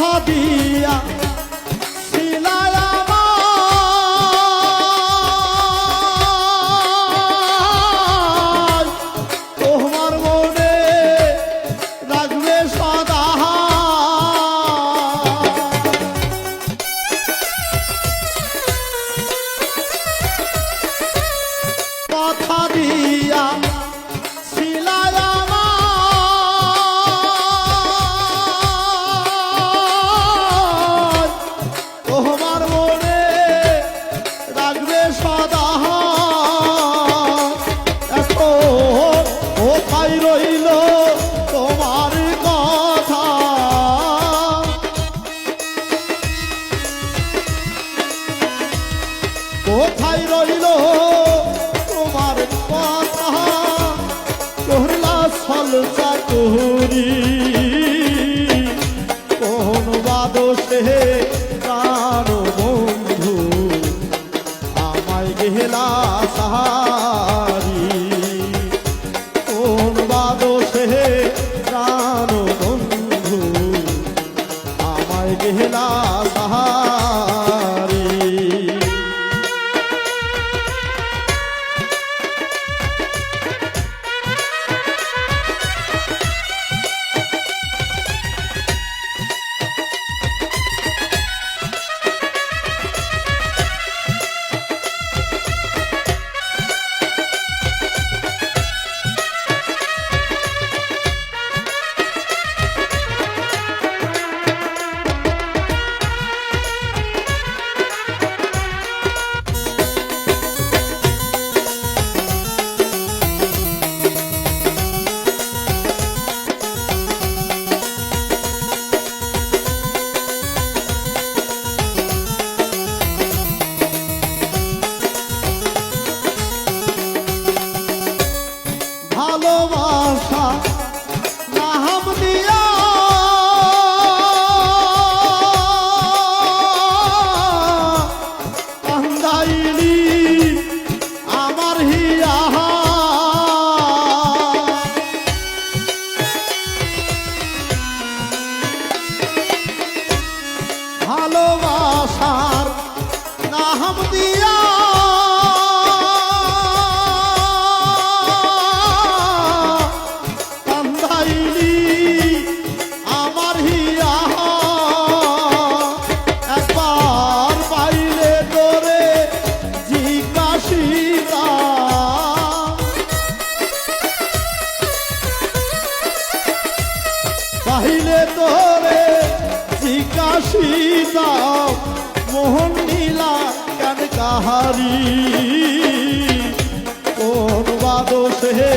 কথা দিয়া ছিলাই আমার তোমার মনে রাখবে সদা কথা দিয়া ছিলাই আমার তোমার মনে রাখবে সদা এখন কোথায় রইল তোমার কথা কোথায় রইল তোমার কথা করলা ছল চাকুরি কোন বাদশে প্রাণ বন্ধু আমায় গেলা সাহারি কোন বাদশে প্রাণ বন্ধু আমায় গেলা সাহারি ভালোবাসা নাম দিয়া কান্দাইলি আমার হিয়া ভালোবাসার নাম দিয়া আমার হিয়া একবার পাইলে তোরে জিজ্ঞাসিতা পাইলে তোরে জিজ্ঞাসিতা মোহন নীলা কেন কাহারি কোন বাদশে